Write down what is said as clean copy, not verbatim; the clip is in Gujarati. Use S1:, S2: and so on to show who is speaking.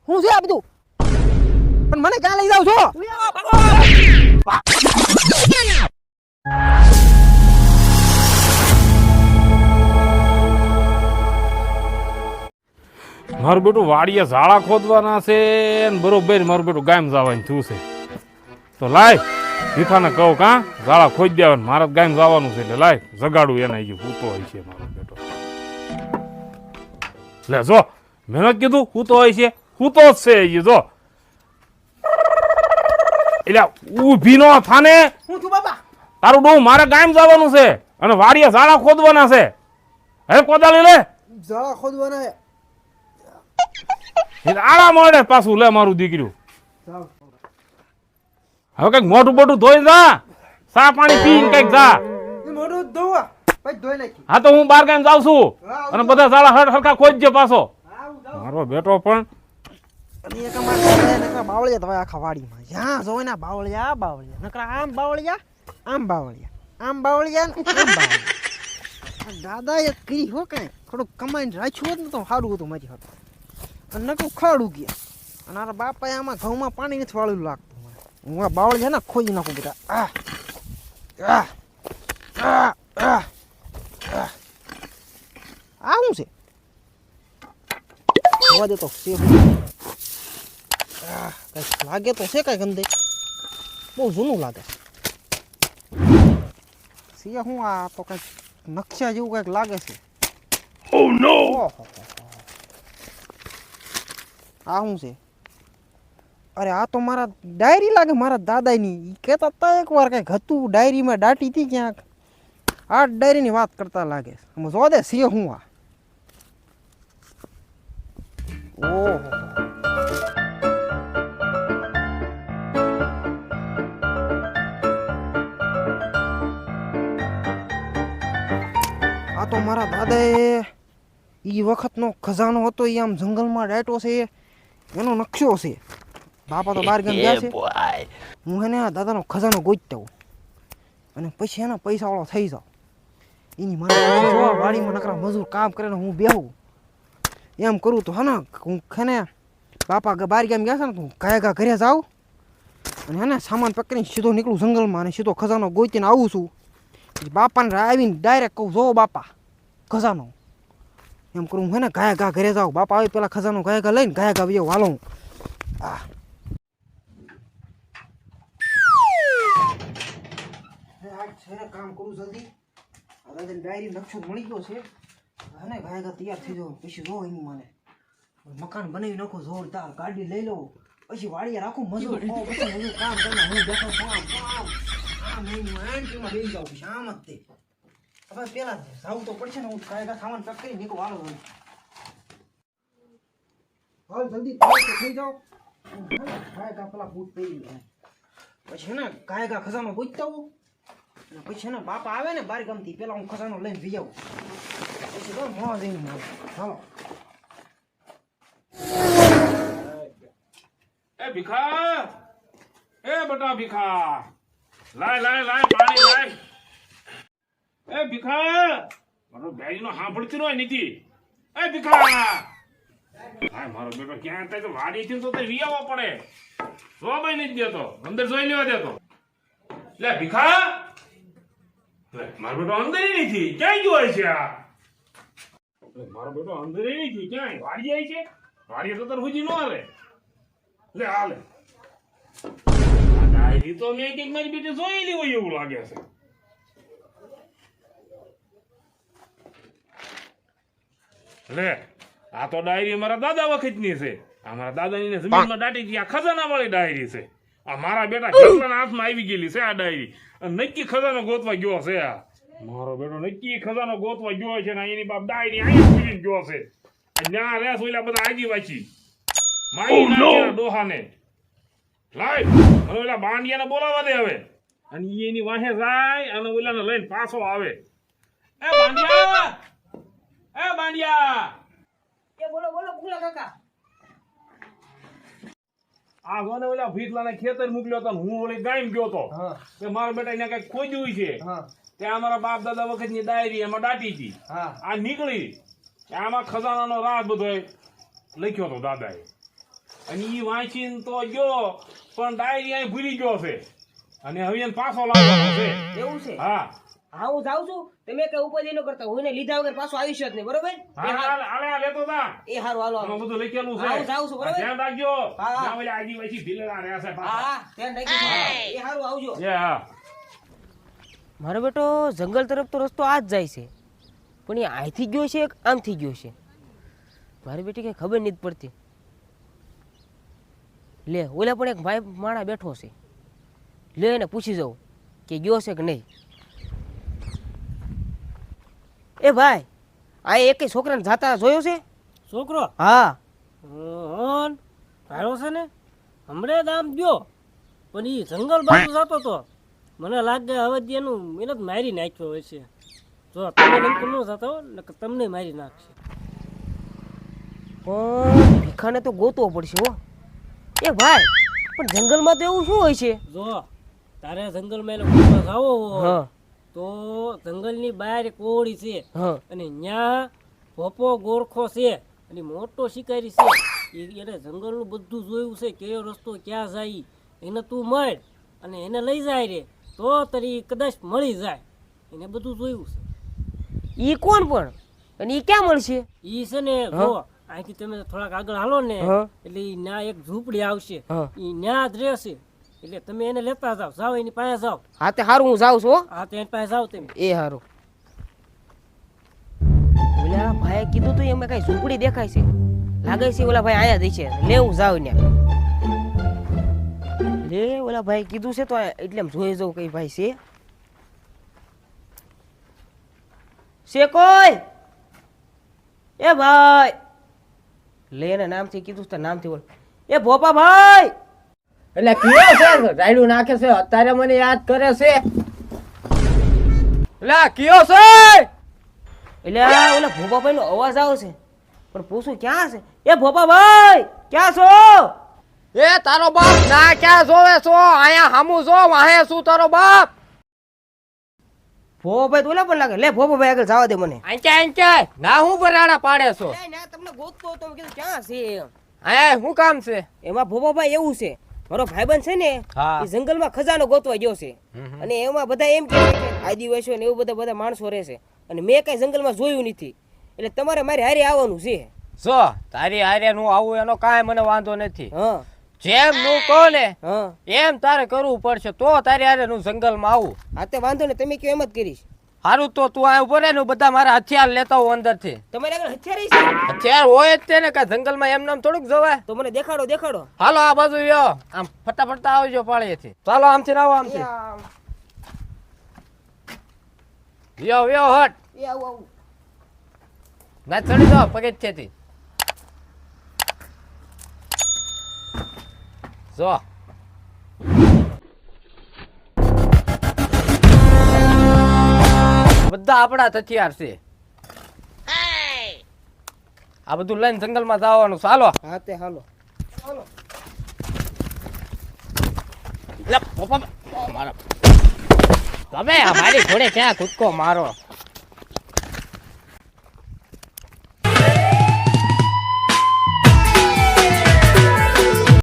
S1: હું છે આ બધું પણ મને ક્યાં લઈ જાવ છો
S2: મારું બેટું વાડીએ ઝાડા ખોદવાના છે ને બરોબર મારું બેટું ગામ જવાનું થયું છે તો લાય ભીખાને કહું કાં ઝાડા ખોદી દેવાનું મારે ગામ જવાનું છે એટલે લાય જગાડું એને એ હૂતો હોય છે મારો બેટો લે જો મેં જ કીધું હૂતો હોય છે હૂતો જ છે એ જો એટલે ઊભી નો થાને
S1: હું છું બાપા
S2: તારું ડોહ મારે ગામ જવાનું છે અને વાડીએ ઝાડા ખોદવાના છે હે કોદાળી લે
S1: ઝાડા ખોદવાના
S2: આડા મળે પાછું લે મારું દીકરું
S1: જાવ
S2: હવે કઈક મોટું મોટું ધોઈ જા સા પાણી પીને કઈક જા
S1: એ મોઢું ધોવા પછી ધોઈ નાખી
S2: હા તો હું બાર ગામ જાઉં છું અને બધા ઝાડા હરખા ખોદજે પાછો મારો બેટો પણ
S1: અને એક અમાર દાદા નકરા બાવળિયા તમે આખા વાડીમાં જ્યાં જોવે ને બાવળિયા બાવળિયા નકરા આમ બાવળિયા આમ બાવળિયા આમ બાવળિયા ને આમ બાવળિયા દાદાએ કરી હો કાંઈ થોડુંક કમાઈને રાખ્યું હોત ને તો સારું હતું મારી હાથ અને નકરું ખાડું ગયા અને મારા બાપાએ આમાં ઘઉંમાં પાણી નથી વાળેલું લાગતું હું આ બાવળિયા ને ખોજી નાખું બેટા આ આ આ આ આ શું છે જોવા દે તો છે કઈક લાગે તો છે કઈ ગંદે બહુ જૂનું લાગે છે હું આ તો કઈક નકશા જેવું કઈક લાગે છે
S2: ઓ નો
S1: આ શું છે અરે આ તો મારા ડાયરી લાગે મારા દાદાની ઈ કહેતા હતા એકવાર કઈક હતું ડાયરીમાં દાટી હતી ક્યાંક આ ડાયરીની વાત કરતા લાગે જોવા દે છે હું આ ઓહો આ તો મારા દાદાએ એ વખતનો ખજાનો હતો એ આમ જંગલમાં દાટ્યો છે એનો નકશો છે બાપા તો બહાર ગામ ગયા છે હું એને આ દાદાનો ખજાનો ગોતતો હોઉં અને પછી એના પૈસાવાળો થઈ જાઉં એની મને જોવા વાડીમાં નકરા મજૂર કામ કરે ને હું બેહું એમ કરું તો હે હું ખેને બાપા બહાર ગામ ગયા છે ને તો ગાયગા ઘરે જાઉં અને હે ને સામાન પકડીને સીધો નીકળું જંગલમાં અને સીધો ખજાનો ગોતીને આવું છું બાપાને આવીને ડાયરેક્ટ કહું જો બાપા ખજાનો એમ કરું હે ને ગાયા ઘા ઘરે જાઉં બાપા આવી પેલા ખજાનો ગાયા ઘા લઈને ગાયા ઘા બીજો વાલો આ કામ કરું જલ્દી દાદા ડાયરી નકશો મળી ગયો છે અને ગાયા ઘા તૈયાર થઈ જાવ પછી જો એની મને મકાન બનાવી નાખો જોરદાર ગાડી લઈ લો પછી વાડીએ રાખું મજૂર પછી મજૂર કામ કરે હું બેઠો આમ લઈ જાઉં પછી આમ જ તે હવે પેલા જવું તો પડશે ને હું ગાયગા સામાન પેક કરી નીકળો વાળો હાલ જલ્દી થઈ જાઓ ગાયગા પેલા બૂટ પહેરી લે પછી ને ગાયગા ખજાનો પૂછતા હું અને પછી ને બાપા આવે ને બાર ગામથી પેલા હું ખજાનો લઈને જઈ આવું પછી તો મોં જઈને મળે હાલો
S2: એ ભીખા એ બટા ભીખા લાય લાય લાય પાણી લાય એ ભીખા મારો બેરીનો સાંભળતી નો નીતિ એ ભીખા હાય મારો બેટો ક્યાં થાય તો વાડી થી તો તે વિયાવા પડે જોવાય નહીં દેતો અંદર જોઈ લેવા દેતો લે ભીખા લે મારો બેટો અંદર નથી ક્યાં ગયો છે આ મારો બેટો અંદર નથી ક્યાં વાડી આવી છે વાડી તો તર હુજી નો આવે લે હાલે આ ડાયરી તો મેં કઈક મારી બેટી જોયેલી હોય એવું લાગે છે લે આ તો ડાયરી મારા દાદા વખતની છે આ મારા દાદાની જમીનમાં દાટી હતી આ ખજાના વાળી ડાયરી છે આ મારા બેટા કેટલાના હાથમાં આવી ગયેલી છે આ ડાયરી અને નક્કી ખજાનો ગોતવા ગયો છે આ મારો બેટો નક્કી ખજાનો ગોતવા ગયો છે ને એની બાપ ડાયરી અહીંયા પીને ગયો છે ન્યા રેસ ઓલા બધા આદિવાસી મારી નાખ્યા ડોહાને લાય અને ઓલા બાંડિયાને બોલાવા દે હવે અને એની વાહે જાય અને ઓલાને લઈને પાછો આવે એ બાંડિયા એ બાંડિયા
S1: એ બોલો બોલો બોલો કાકા
S2: આ ગોને ઓલા ભીખલાને ખેતર મોકલ્યો તો હું ઓલી ગામ ગયો તો કે મારા બેટા એને કઈ ખોજ્યું છે ત્યાં અમારા બાપ દાદા વખતની ડાયરી એમાં દાટી હતી આ નીકળી આમાં ખજાનાનો રાજ બધો લખ્યો હતો દાદાએ અને ઈ વાંચીને તો ગયો પણ ડાયરી અહીં ભૂલી ગયો છે અને હવે એને પાછો લાવવાનો છે.
S3: એવું છે?
S2: હા
S3: હા હું જાઉં છું, તમે કઈ ઉપાધિ ન કરતા, હું એને લીધા વગર પાછો આવીશ જ નહીં, બરોબર?
S2: હા હાલે હાલે લેતો તા
S3: એ હારું, હાલો
S2: આમાં
S3: હાલો.
S2: બધું લખેલું છે.
S3: હા, હું જાઉં છું, બરાબર?
S2: ધ્યાન રાખજો.
S3: હા, હા.
S2: ના ઓલા આદિવાસી ભીલડા રહ્યા છે
S3: હા
S2: પાછા.
S3: હા, ધ્યાન રાખજો. એ હારું, આવજો.
S2: એ હા
S3: મારો બેટો જંગલ તરફ તો રસ્તો આ જ જાય છે, પણ એ અહીંથી ગયો છે કે આમથી ગયો છે, મારી બેટી કઈ ખબર નથી પડતી. લે ઓલા પણ એક ભાઈ માણા બેઠો છે, લે એને પૂછી જાઉં કે ગયો છે કે નહીં. એ ભાઈ, આ એક છોકરાને જાતા જોયો છે?
S4: છોકરો
S3: હા.
S4: ભાડો છે ને હમણાં દામ ગયો, પણ એ જંગલ બાજુ જતો તો મને લાગે હવે એનું એને જ મારી નાખ્યો હોય છે. જો તમે નમતું ન જતા હો ને તમને મારી નાખશે.
S3: પણ ભીખાને તો ગોતવો પડશે હો. એ ભાઈ, પણ જંગલમાં તો એવું શું હોય છે?
S4: જો તારે જંગલમાં એને ઘૂમવા જાવો હોય
S3: હા
S4: તો જંગલની બહાર એક ઓળી છે
S3: હા.
S4: અને ન્યા ભોપો ગોરખો છે અને મોટો શિકારી છે. એને જંગલનું બધું જોયું છે, કયો રસ્તો ક્યાં જાય એને તું મળ અને એને લઈ જાય રે તો તરી કદાચ મળી જાય. એને બધું જોયું છે.
S3: ઈ કોણ પણ? અને ઈ ક્યાં મળશે?
S4: ઈ છે ને જો અહીંથી તમે થોડાક આગળ હાલો ને
S3: હા.
S4: એટલે ઈ ન્યા એક ઝૂંપડી આવશે,
S3: હા.
S4: ઈ ન્યા જ રહેશે. એટલે તમે એને લેતા જાઓ, જાઓ એની પાસે જાઓ.
S3: હા તે હારું, હું જાઉં છું હો.
S4: હા તો એની પાસે જાઓ તમે.
S3: એ હારું. ઓલા ભાઈએ કીધું તો એમાં કઈ ઝૂંપડી દેખાય છે, લાગે છે ઓલા ભાઈ આયા દઈ છે. લે હું જાઉં ને. લે ઓલા ભાઈ કીધું છે તો એટલે એમ જોઈ જાઉં કઈ ભાઈ છે કોઈ? એ ભાઈ, લે એને નામથી કીધું છે, નામથી બોલ. એ ભોપા ભાઈ.
S5: એટલે કયો છે રાયડું નાખે છે અત્યારે મને યાદ કરે છે. એટલે કયો છે?
S3: એટલે આ ઓલા ભોપાભાઈ નો અવાજ આવે છે, પણ પૂછું ક્યાં છે? એ ભોપાભાઈ ક્યાં છો?
S5: એ તારો બાપ ના ક્યાં જોવે છો? આયા હામું જો વાહે શું તારો બાપ?
S3: ભોપાભાઈ તો ઓલા પણ લાગે. લે ભોપાભાઈ આગળ જવા દે મને.
S5: આંચા ના હું બરાડા પાડે છો?
S3: ના તમને ગોતતો હતો, મેં કીધું ક્યાં છે?
S5: આયા શું કામ છે?
S3: એમાં ભોપાભાઈ એવું છે, મારો ભાઈબંધ છે ને
S5: હા.
S3: એ જંગલમાં ખજાનો ગોતવા ગયો છે, અને એમાં બધા એમ કહે છે કે આદિવાસીઓ ને એવું બધા માણસો રહે છે, અને મેં કઈ જંગલમાં જોયું નથી, એટલે તમારે મારી હારે આવવાનું છે.
S5: જો તારી હારે નું આવું એનો કાંઈ મને વાંધો નથી.
S3: હા
S5: જેમ નું કહો ને
S3: હા.
S5: એમ તારે કરવું પડશે તો તારી હારે નું જંગલમાં આવું.
S3: હા તે વાંધો ને, તમે કયો એમ જ કરીશ.
S5: સારું તો તું આ ઉભો રહે ને, બધા મારા હથિયાર લેતા હું અંદર થી.
S3: તમારે આગળ હથિયાર છે
S5: હથિયાર હોય જ તે ને, કા જંગલમાં એમ નામ થોડુંક જવાય.
S3: તો મને દેખાડો દેખાડો.
S5: હાલો આ બાજુ યો, આમ ફટાફટ આવજો પાળીએથી. ચાલો આમથી આવો, આમથી યો યો હટ.
S3: એ આવું આવું.
S5: ના ચડી જાઓ પગથિયેથી. જો બધા આપણા જ હથિયાર છે. આ બધું લઈને જંગલમાં જવાનું. ચાલો.
S3: હા તે હાલો.
S5: લે, પપ્પા, મારો તમે આ મારી ઘોડે ક્યાં કૂદકો મારો?